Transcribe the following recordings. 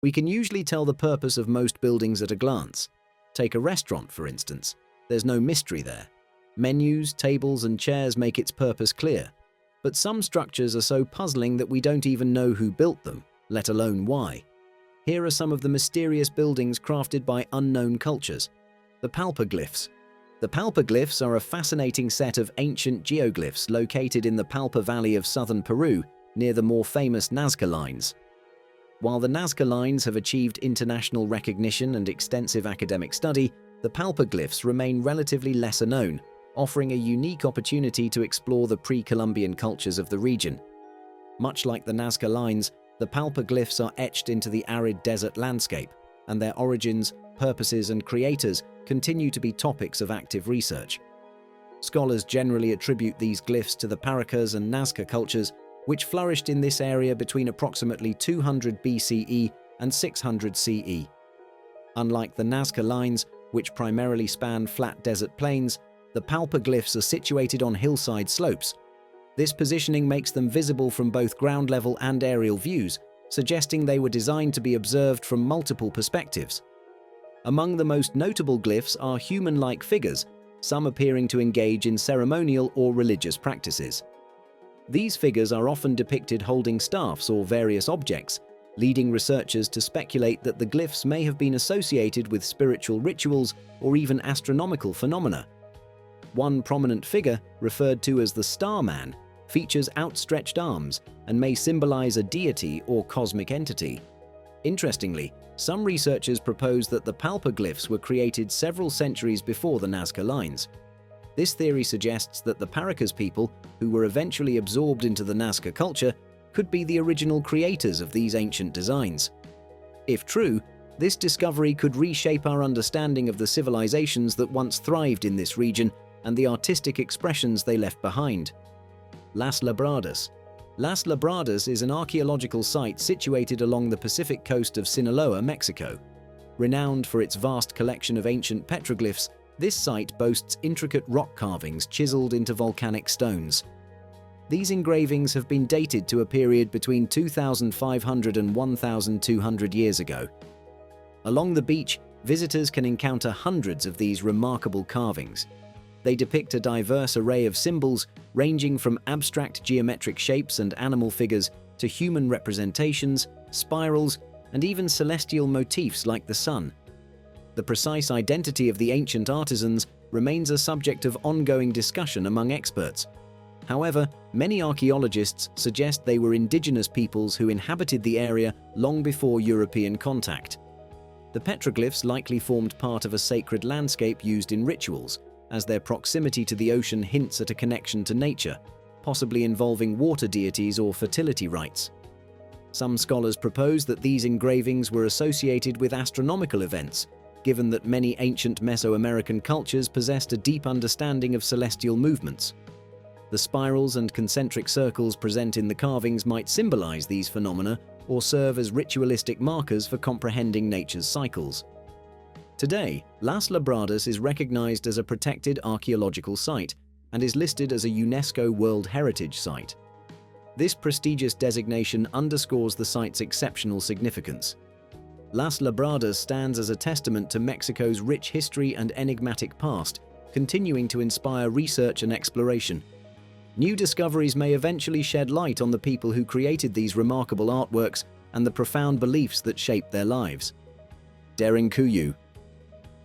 We can usually tell the purpose of most buildings at a glance. Take a restaurant, for instance. There's no mystery there. Menus, tables, and chairs make its purpose clear. But some structures are so puzzling that we don't even know who built them, let alone why. Here are some of the mysterious buildings crafted by unknown cultures. The palpaglyphs. The palpaglyphs are a fascinating set of ancient geoglyphs located in the Palpa Valley of southern Peru, near the more famous Nazca Lines. While the Nazca Lines have achieved international recognition and extensive academic study, the palpaglyphs remain relatively lesser known, offering a unique opportunity to explore the pre-Columbian cultures of the region. Much like the Nazca Lines, the palpaglyphs are etched into the arid desert landscape, and their origins, purposes, and creators continue to be topics of active research. Scholars generally attribute these glyphs to the Paracas and Nazca cultures, which flourished in this area between approximately 200 BCE and 600 CE. Unlike the Nazca Lines, which primarily span flat desert plains, the palpaglyphs are situated on hillside slopes. This positioning makes them visible from both ground level and aerial views, suggesting they were designed to be observed from multiple perspectives. Among the most notable glyphs are human-like figures, some appearing to engage in ceremonial or religious practices. These figures are often depicted holding staffs or various objects, leading researchers to speculate that the glyphs may have been associated with spiritual rituals or even astronomical phenomena. One prominent figure, referred to as the Star Man, features outstretched arms and may symbolize a deity or cosmic entity. Interestingly, some researchers propose that the palpaglyphs were created several centuries before the Nazca Lines. This theory suggests that the Paracas people, who were eventually absorbed into the Nazca culture, could be the original creators of these ancient designs. If true, this discovery could reshape our understanding of the civilizations that once thrived in this region and the artistic expressions they left behind. Las Labradas. Las Labradas is an archaeological site situated along the Pacific coast of Sinaloa, Mexico. Renowned for its vast collection of ancient petroglyphs, this site boasts intricate rock carvings chiseled into volcanic stones. These engravings have been dated to a period between 2,500 and 1,200 years ago. Along the beach, visitors can encounter hundreds of these remarkable carvings. They depict a diverse array of symbols, ranging from abstract geometric shapes and animal figures to human representations, spirals, and even celestial motifs like the sun. The precise identity of the ancient artisans remains a subject of ongoing discussion among experts. However, many archaeologists suggest they were indigenous peoples who inhabited the area long before European contact. The petroglyphs likely formed part of a sacred landscape used in rituals, as their proximity to the ocean hints at a connection to nature, possibly involving water deities or fertility rites. Some scholars propose that these engravings were associated with astronomical events, given that many ancient Mesoamerican cultures possessed a deep understanding of celestial movements. The spirals and concentric circles present in the carvings might symbolize these phenomena or serve as ritualistic markers for comprehending nature's cycles. Today, Las Labradas is recognized as a protected archaeological site and is listed as a UNESCO World Heritage Site. This prestigious designation underscores the site's exceptional significance. Las Labradas stands as a testament to Mexico's rich history and enigmatic past, continuing to inspire research and exploration. New discoveries may eventually shed light on the people who created these remarkable artworks and the profound beliefs that shaped their lives. Derinkuyu.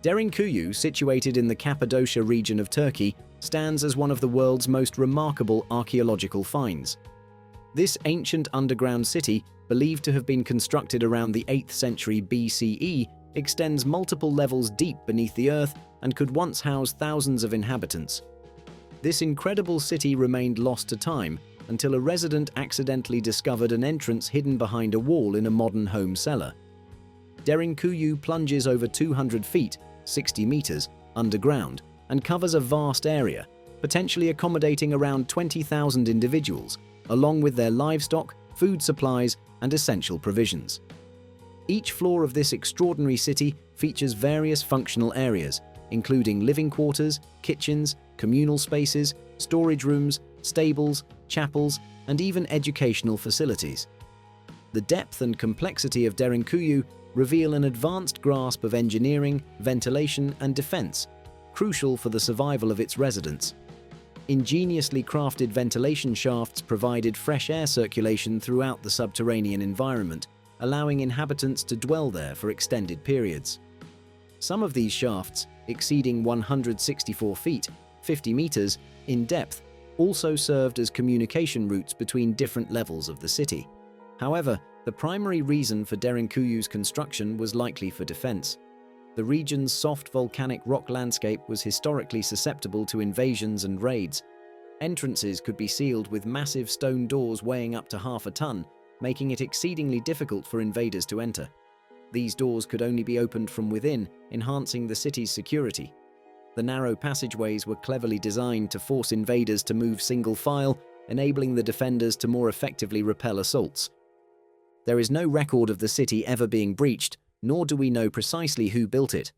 Derinkuyu, situated in the Cappadocia region of Turkey, stands as one of the world's most remarkable archaeological finds. This ancient underground city, believed to have been constructed around the 8th century BCE, extends multiple levels deep beneath the earth and could once house thousands of inhabitants. This incredible city remained lost to time until a resident accidentally discovered an entrance hidden behind a wall in a modern home cellar. Derinkuyu plunges over 200 feet, 60 meters, underground and covers a vast area, potentially accommodating around 20,000 individuals, along with their livestock, food supplies, and essential provisions. Each floor of this extraordinary city features various functional areas, including living quarters, kitchens, communal spaces, storage rooms, stables, chapels, and even educational facilities. The depth and complexity of Derinkuyu reveal an advanced grasp of engineering, ventilation, and defense, crucial for the survival of its residents. Ingeniously crafted ventilation shafts provided fresh air circulation throughout the subterranean environment, allowing inhabitants to dwell there for extended periods. Some of these shafts, exceeding 164 feet, 50 meters, in depth, also served as communication routes between different levels of the city. However, the primary reason for Derinkuyu's construction was likely for defense. The region's soft volcanic rock landscape was historically susceptible to invasions and raids. Entrances could be sealed with massive stone doors weighing up to half a ton, making it exceedingly difficult for invaders to enter. These doors could only be opened from within, enhancing the city's security. The narrow passageways were cleverly designed to force invaders to move single file, enabling the defenders to more effectively repel assaults. There is no record of the city ever being breached, nor do we know precisely who built it.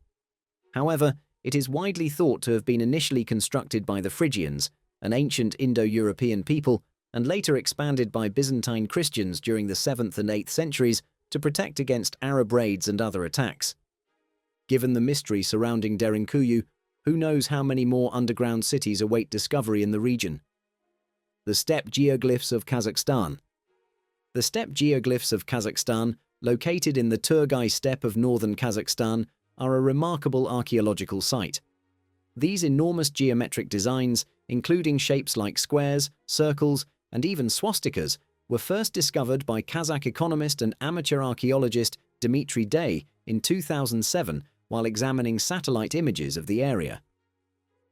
However, it is widely thought to have been initially constructed by the Phrygians, an ancient Indo-European people, and later expanded by Byzantine Christians during the 7th and 8th centuries to protect against Arab raids and other attacks. Given the mystery surrounding Derinkuyu, who knows how many more underground cities await discovery in the region? The steppe geoglyphs of Kazakhstan. The steppe geoglyphs of Kazakhstan, located in the Turgai steppe of northern Kazakhstan, are a remarkable archaeological site. These enormous geometric designs, including shapes like squares, circles, and even swastikas, were first discovered by Kazakh economist and amateur archaeologist Dmitry Day in 2007 while examining satellite images of the area.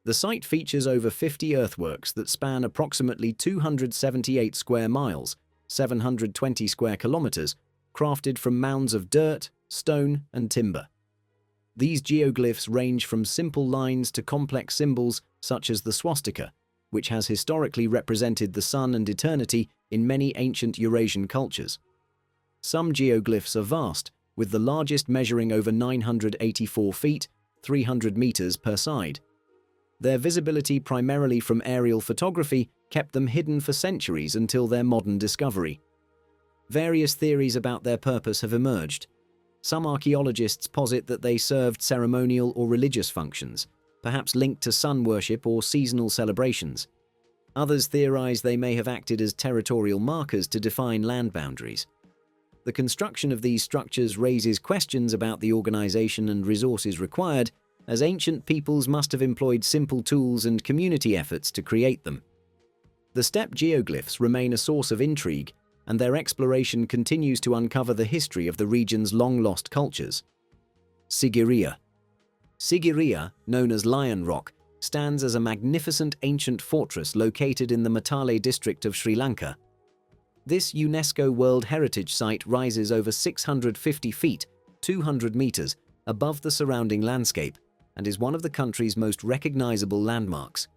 The site features over 50 earthworks that span approximately 278 square miles, 720 square kilometers, crafted from mounds of dirt, stone, and timber. These geoglyphs range from simple lines to complex symbols such as the swastika, which has historically represented the sun and eternity in many ancient Eurasian cultures. Some geoglyphs are vast, with the largest measuring over 984 feet, 300 meters per side. Their visibility primarily from aerial photography kept them hidden for centuries until their modern discovery. Various theories about their purpose have emerged. Some archaeologists posit that they served ceremonial or religious functions, perhaps linked to sun worship or seasonal celebrations. Others theorize they may have acted as territorial markers to define land boundaries. The construction of these structures raises questions about the organization and resources required, as ancient peoples must have employed simple tools and community efforts to create them. The steppe geoglyphs remain a source of intrigue, and their exploration continues to uncover the history of the region's long-lost cultures. Sigiriya. Sigiriya, known as Lion Rock, stands as a magnificent ancient fortress located in the Matale district of Sri Lanka. This UNESCO World Heritage Site rises over 650 feet, 200 meters, above the surrounding landscape, and is one of the country's most recognizable landmarks.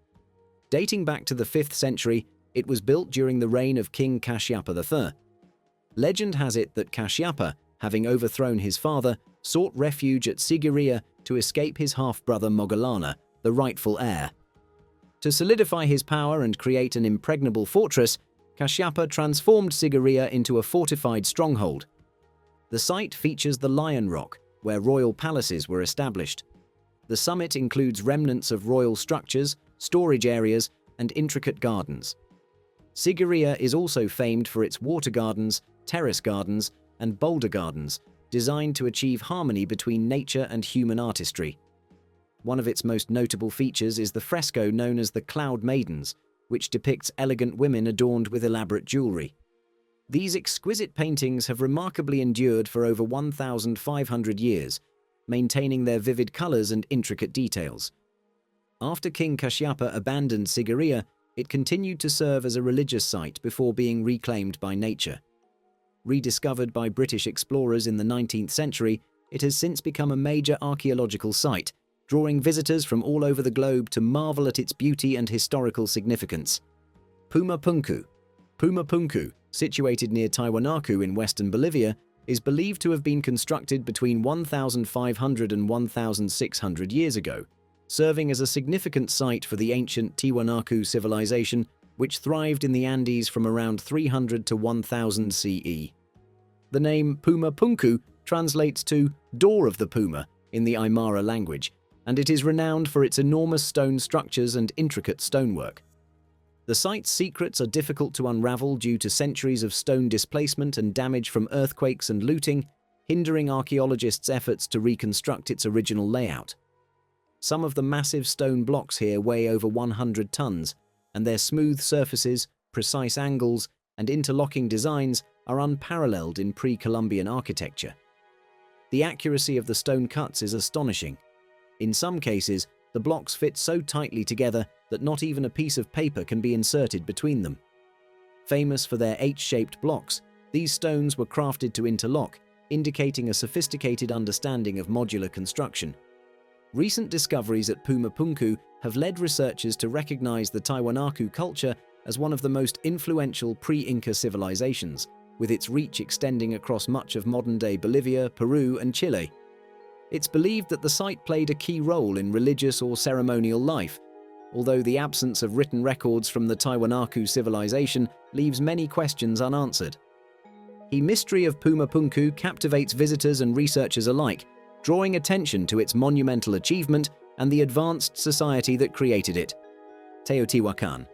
Dating back to the 5th century, it was built during the reign of King Kashyapa I. Legend has it that Kashyapa, having overthrown his father, sought refuge at Sigiriya to escape his half-brother Moggallana, the rightful heir. To solidify his power and create an impregnable fortress, Kashyapa transformed Sigiriya into a fortified stronghold. The site features the Lion Rock, where royal palaces were established. The summit includes remnants of royal structures, storage areas, and intricate gardens. Sigiriya is also famed for its water gardens, terrace gardens, and boulder gardens, designed to achieve harmony between nature and human artistry. One of its most notable features is the fresco known as the Cloud Maidens, which depicts elegant women adorned with elaborate jewelry. These exquisite paintings have remarkably endured for over 1,500 years, maintaining their vivid colors and intricate details. After King Kashyapa abandoned Sigiriya, it continued to serve as a religious site before being reclaimed by nature. Rediscovered by British explorers in the 19th century, it has since become a major archaeological site, drawing visitors from all over the globe to marvel at its beauty and historical significance. Pumapunku. Pumapunku, situated near Tiwanaku in western Bolivia, is believed to have been constructed between 1,500 and 1,600 years ago, serving as a significant site for the ancient Tiwanaku civilization, which thrived in the Andes from around 300 to 1000 CE. The name Pumapunku translates to Door of the Puma in the Aymara language, and it is renowned for its enormous stone structures and intricate stonework. The site's secrets are difficult to unravel due to centuries of stone displacement and damage from earthquakes and looting, hindering archaeologists' efforts to reconstruct its original layout. Some of the massive stone blocks here weigh over 100 tons, and their smooth surfaces, precise angles, and interlocking designs are unparalleled in pre-Columbian architecture. The accuracy of the stone cuts is astonishing. In some cases, the blocks fit so tightly together that not even a piece of paper can be inserted between them. Famous for their H-shaped blocks, these stones were crafted to interlock, indicating a sophisticated understanding of modular construction. Recent discoveries at Pumapunku have led researchers to recognize the Tiwanaku culture as one of the most influential pre-Inca civilizations, with its reach extending across much of modern-day Bolivia, Peru, and Chile. It's believed that the site played a key role in religious or ceremonial life, although the absence of written records from the Tiwanaku civilization leaves many questions unanswered. The mystery of Pumapunku captivates visitors and researchers alike, drawing attention to its monumental achievement and the advanced society that created it. Teotihuacan.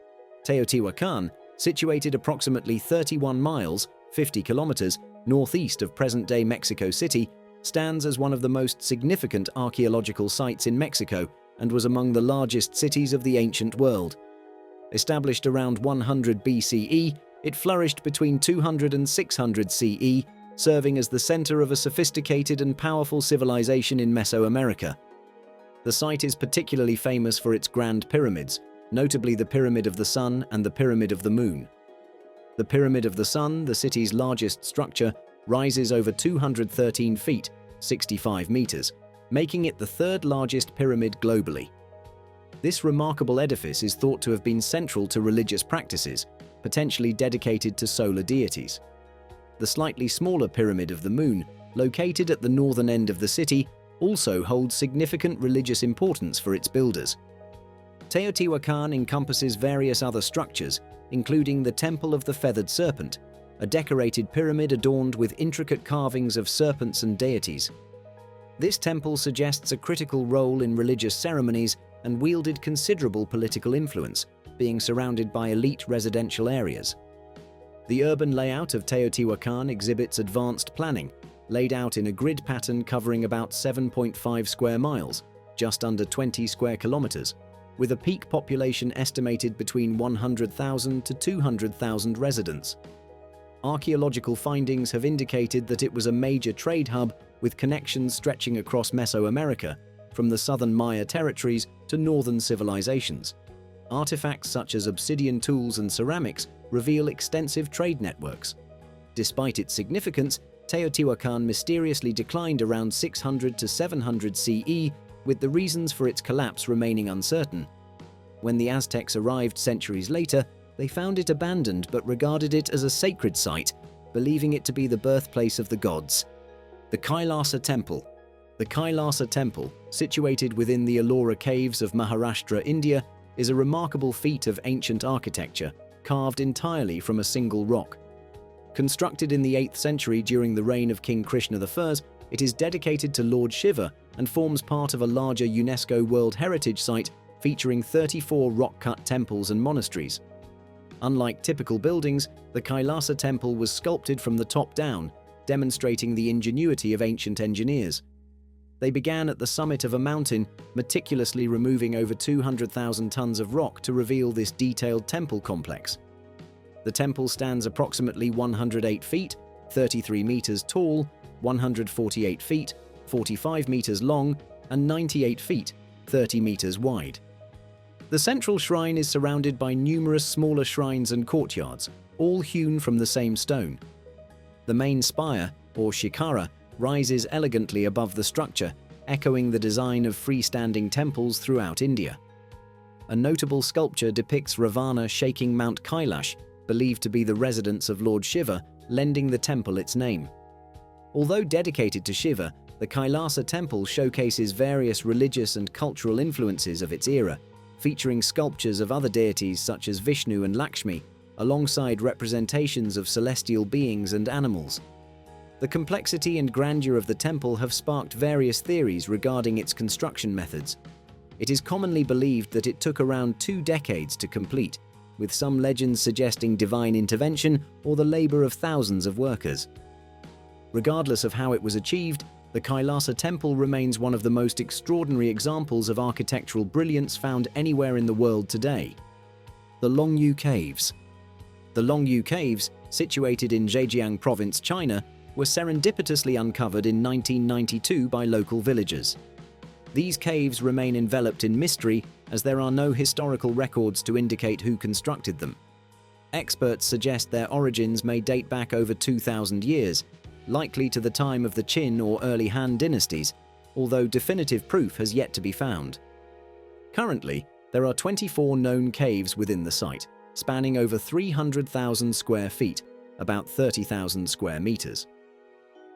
Teotihuacan, situated approximately 31 miles, 50 kilometers, northeast of present-day Mexico City, stands as one of the most significant archaeological sites in Mexico and was among the largest cities of the ancient world. Established around 100 BCE, it flourished between 200 and 600 CE, serving as the center of a sophisticated and powerful civilization in Mesoamerica. The site is particularly famous for its grand pyramids, notably the Pyramid of the Sun and the Pyramid of the Moon. The Pyramid of the Sun, the city's largest structure, rises over 213 feet, 65 meters, making it the third largest pyramid globally. This remarkable edifice is thought to have been central to religious practices, potentially dedicated to solar deities. The slightly smaller Pyramid of the Moon, located at the northern end of the city, also holds significant religious importance for its builders. Teotihuacan encompasses various other structures, including the Temple of the Feathered Serpent, a decorated pyramid adorned with intricate carvings of serpents and deities. This temple suggests a critical role in religious ceremonies and wielded considerable political influence, being surrounded by elite residential areas. The urban layout of Teotihuacan exhibits advanced planning, laid out in a grid pattern covering about 7.5 square miles, just under 20 square kilometers, with a peak population estimated between 100,000 to 200,000 residents. Archaeological findings have indicated that it was a major trade hub with connections stretching across Mesoamerica, from the southern Maya territories to northern civilizations. Artifacts such as obsidian tools and ceramics reveal extensive trade networks. Despite its significance, Teotihuacan mysteriously declined around 600 to 700 CE, with the reasons for its collapse remaining uncertain. When the Aztecs arrived centuries later, they found it abandoned but regarded it as a sacred site, believing it to be the birthplace of the gods. The Kailasa Temple. The Kailasa Temple, situated within the Ellora Caves of Maharashtra, India, is a remarkable feat of ancient architecture, carved entirely from a single rock. Constructed in the 8th century during the reign of King Krishna I, it is dedicated to Lord Shiva and forms part of a larger UNESCO World Heritage Site featuring 34 rock-cut temples and monasteries. Unlike typical buildings, the Kailasa Temple was sculpted from the top down, demonstrating the ingenuity of ancient engineers. They began at the summit of a mountain, meticulously removing over 200,000 tons of rock to reveal this detailed temple complex. The temple stands approximately 108 feet, 33 meters tall, 148 feet, 45 meters long, and 98 feet, 30 meters wide. The central shrine is surrounded by numerous smaller shrines and courtyards, all hewn from the same stone. The main spire, or shikara, rises elegantly above the structure, echoing the design of freestanding temples throughout India. A notable sculpture depicts Ravana shaking Mount Kailash, believed to be the residence of Lord Shiva, lending the temple its name. Although dedicated to Shiva, the Kailasa Temple showcases various religious and cultural influences of its era, featuring sculptures of other deities such as Vishnu and Lakshmi, alongside representations of celestial beings and animals. The complexity and grandeur of the temple have sparked various theories regarding its construction methods. It is commonly believed that it took around 2 decades to complete, with some legends suggesting divine intervention or the labor of thousands of workers. Regardless of how it was achieved, the Kailasa temple remains one of the most extraordinary examples of architectural brilliance found anywhere in the world today. The Longyou Caves. The Longyou Caves, situated in Zhejiang Province, China, were serendipitously uncovered in 1992 by local villagers. These caves remain enveloped in mystery as there are no historical records to indicate who constructed them. Experts suggest their origins may date back over 2,000 years, likely to the time of the Qin or early Han dynasties, although definitive proof has yet to be found. Currently, there are 24 known caves within the site, spanning over 300,000 square feet, about 30,000 square meters.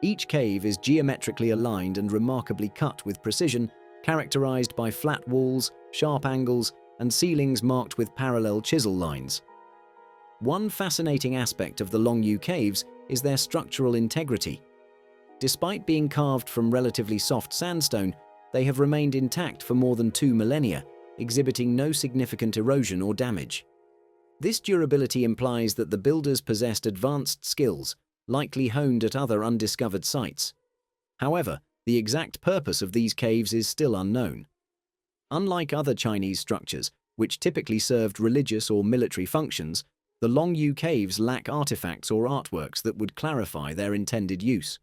Each cave is geometrically aligned and remarkably cut with precision, characterized by flat walls, sharp angles, and ceilings marked with parallel chisel lines. One fascinating aspect of the Longyou caves is their structural integrity. Despite being carved from relatively soft sandstone, they have remained intact for more than 2 millennia, exhibiting no significant erosion or damage. This durability implies that the builders possessed advanced skills, likely honed at other undiscovered sites. However, the exact purpose of these caves is still unknown. Unlike other Chinese structures, which typically served religious or military functions, the Longyou caves lack artifacts or artworks that would clarify their intended use.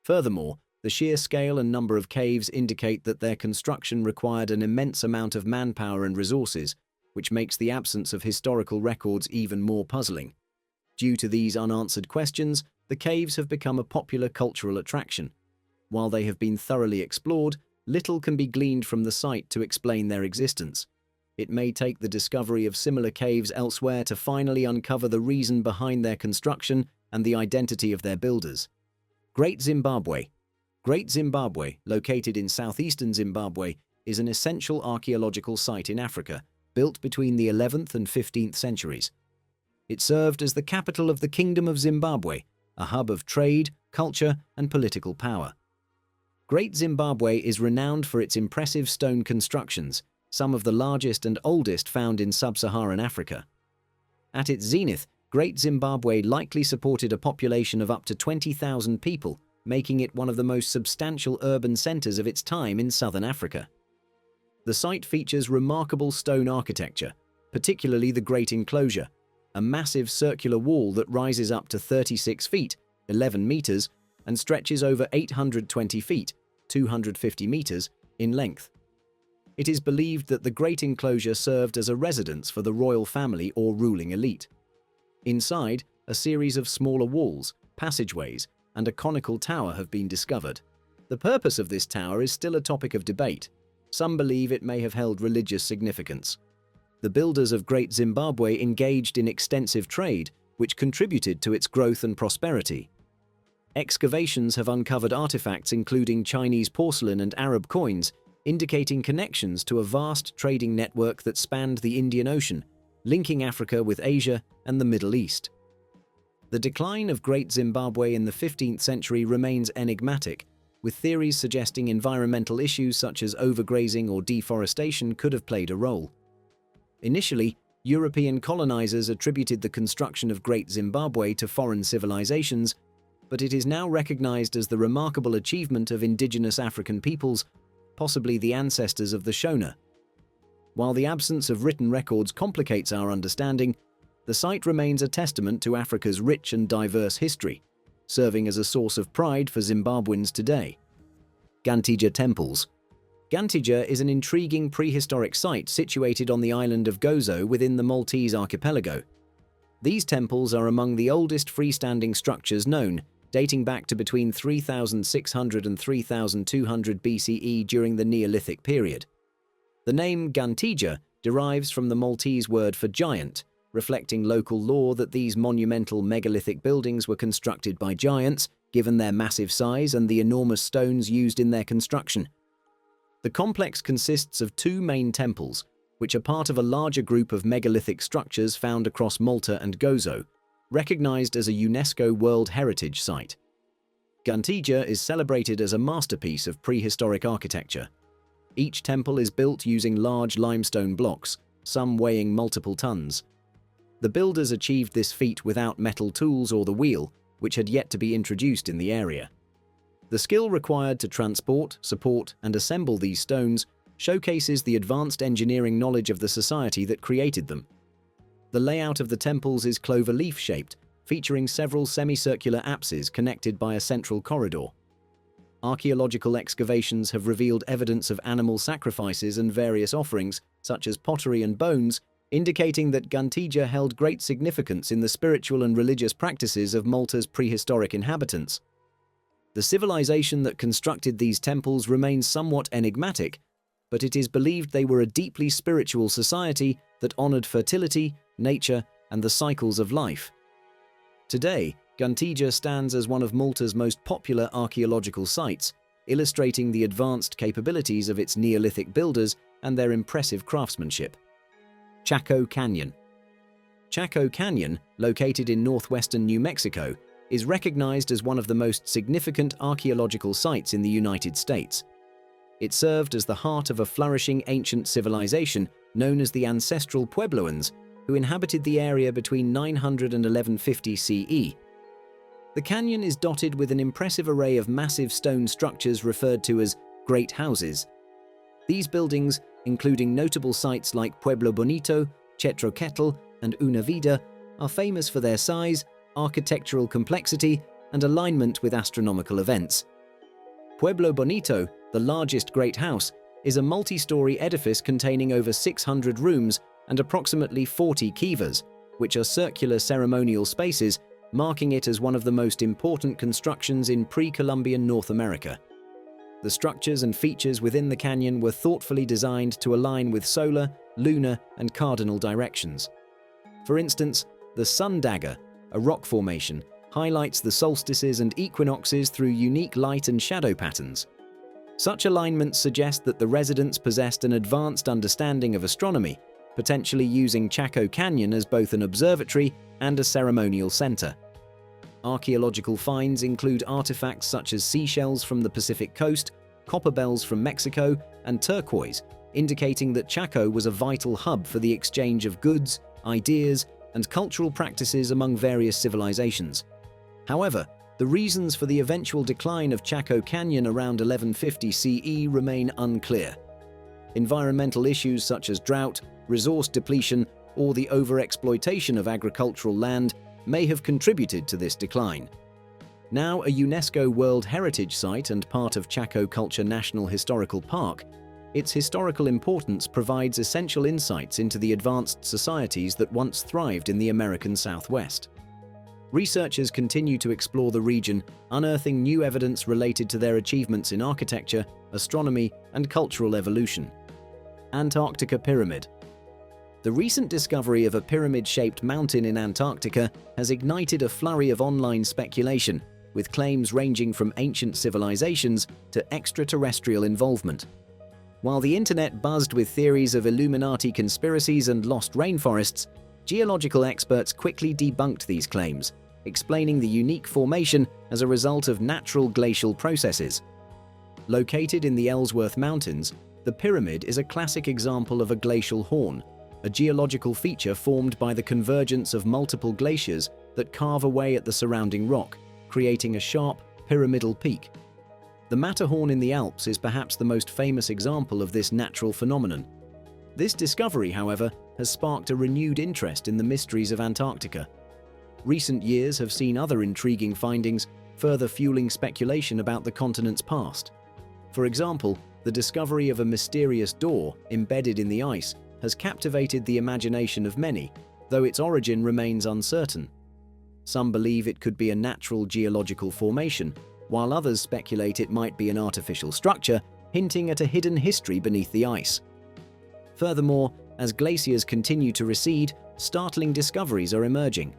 Furthermore, the sheer scale and number of caves indicate that their construction required an immense amount of manpower and resources, which makes the absence of historical records even more puzzling. Due to these unanswered questions, the caves have become a popular cultural attraction. While they have been thoroughly explored, little can be gleaned from the site to explain their existence. It may take the discovery of similar caves elsewhere to finally uncover the reason behind their construction and the identity of their builders. Great Zimbabwe. Great Zimbabwe, located in southeastern Zimbabwe, is an essential archaeological site in Africa, built between the 11th and 15th centuries. It served as the capital of the Kingdom of Zimbabwe, a hub of trade, culture, and political power. Great Zimbabwe is renowned for its impressive stone constructions, some of the largest and oldest found in sub-Saharan Africa. At its zenith, Great Zimbabwe likely supported a population of up to 20,000 people, making it one of the most substantial urban centers of its time in southern Africa. The site features remarkable stone architecture, particularly the Great Enclosure, a massive circular wall that rises up to 36 feet, 11 meters, and stretches over 820 feet, 250 meters, in length. It is believed that the Great Enclosure served as a residence for the royal family or ruling elite. Inside, a series of smaller walls, passageways, and a conical tower have been discovered. The purpose of this tower is still a topic of debate. Some believe it may have held religious significance. The builders of Great Zimbabwe engaged in extensive trade, which contributed to its growth and prosperity. Excavations have uncovered artifacts including Chinese porcelain and Arab coins, indicating connections to a vast trading network that spanned the Indian Ocean, linking Africa with Asia and the Middle East. The decline of Great Zimbabwe in the 15th century remains enigmatic, with theories suggesting environmental issues such as overgrazing or deforestation could have played a role. Initially, European colonizers attributed the construction of Great Zimbabwe to foreign civilizations, but it is now recognized as the remarkable achievement of indigenous African peoples, possibly the ancestors of the Shona. While the absence of written records complicates our understanding, the site remains a testament to Africa's rich and diverse history, serving as a source of pride for Zimbabweans today. Ggantija temples. Ggantija is an intriguing prehistoric site situated on the island of Gozo within the Maltese archipelago. These temples are among the oldest freestanding structures known, dating back to between 3,600 and 3,200 BCE during the Neolithic period. The name Ggantija derives from the Maltese word for giant, reflecting local lore that these monumental megalithic buildings were constructed by giants, given their massive size and the enormous stones used in their construction. The complex consists of 2 main temples, which are part of a larger group of megalithic structures found across Malta and Gozo, recognized as a UNESCO World Heritage Site. Ggantija is celebrated as a masterpiece of prehistoric architecture. Each temple is built using large limestone blocks, some weighing multiple tons. The builders achieved this feat without metal tools or the wheel, which had yet to be introduced in the area. The skill required to transport, support, and assemble these stones showcases the advanced engineering knowledge of the society that created them. The layout of the temples is clover-leaf-shaped, featuring several semicircular apses connected by a central corridor. Archaeological excavations have revealed evidence of animal sacrifices and various offerings, such as pottery and bones, indicating that Ggantija held great significance in the spiritual and religious practices of Malta's prehistoric inhabitants. The civilization that constructed these temples remains somewhat enigmatic, but it is believed they were a deeply spiritual society that honored fertility, nature, and the cycles of life. Today, Ggantija stands as one of Malta's most popular archaeological sites, illustrating the advanced capabilities of its Neolithic builders and their impressive craftsmanship. Chaco Canyon. Chaco Canyon, located in northwestern New Mexico, is recognized as one of the most significant archaeological sites in the United States. It served as the heart of a flourishing ancient civilization known as the ancestral Puebloans, who inhabited the area between 900 and 1150 CE. The canyon is dotted with an impressive array of massive stone structures referred to as great houses. These buildings, including notable sites like Pueblo Bonito, Chetroquetl, and Una Vida, are famous for their size, architectural complexity, and alignment with astronomical events. Pueblo Bonito, the largest great house, is a multi-story edifice containing over 600 rooms and approximately 40 kivas, which are circular ceremonial spaces, marking it as one of the most important constructions in pre-Columbian North America. The structures and features within the canyon were thoughtfully designed to align with solar, lunar, and cardinal directions. For instance, the Sun Dagger, a rock formation, highlights the solstices and equinoxes through unique light and shadow patterns. Such alignments suggest that the residents possessed an advanced understanding of astronomy, potentially using Chaco Canyon as both an observatory and a ceremonial center. Archaeological finds include artifacts such as seashells from the Pacific coast, copper bells from Mexico, and turquoise, indicating that Chaco was a vital hub for the exchange of goods, ideas, and cultural practices among various civilizations. However, the reasons for the eventual decline of Chaco Canyon around 1150 CE remain unclear. Environmental issues such as drought, resource depletion, or the overexploitation of agricultural land may have contributed to this decline. Now a UNESCO World Heritage Site and part of Chaco Culture National Historical Park, its historical importance provides essential insights into the advanced societies that once thrived in the American Southwest. Researchers continue to explore the region, unearthing new evidence related to their achievements in architecture, astronomy, and cultural evolution. Antarctica Pyramid. The recent discovery of a pyramid-shaped mountain in Antarctica has ignited a flurry of online speculation, with claims ranging from ancient civilizations to extraterrestrial involvement. While the internet buzzed with theories of Illuminati conspiracies and lost rainforests, geological experts quickly debunked these claims, explaining the unique formation as a result of natural glacial processes. Located in the Ellsworth Mountains, the pyramid is a classic example of a glacial horn, a geological feature formed by the convergence of multiple glaciers that carve away at the surrounding rock, creating a sharp, pyramidal peak. The Matterhorn in the Alps is perhaps the most famous example of this natural phenomenon. This discovery, however, has sparked a renewed interest in the mysteries of Antarctica. Recent years have seen other intriguing findings, further fueling speculation about the continent's past. For example, the discovery of a mysterious door embedded in the ice has captivated the imagination of many, though its origin remains uncertain. Some believe it could be a natural geological formation, while others speculate it might be an artificial structure, hinting at a hidden history beneath the ice. Furthermore, as glaciers continue to recede, startling discoveries are emerging.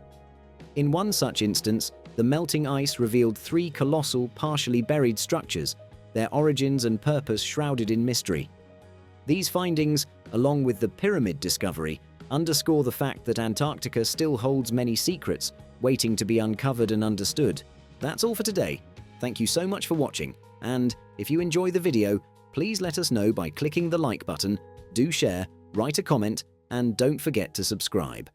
In one such instance, the melting ice revealed 3 colossal, partially buried structures, their origins and purpose shrouded in mystery. These findings, along with the pyramid discovery, underscore the fact that Antarctica still holds many secrets, waiting to be uncovered and understood. That's all for today. Thank you so much for watching, and if you enjoy the video, please let us know by clicking the like button, do share, write a comment, and don't forget to subscribe.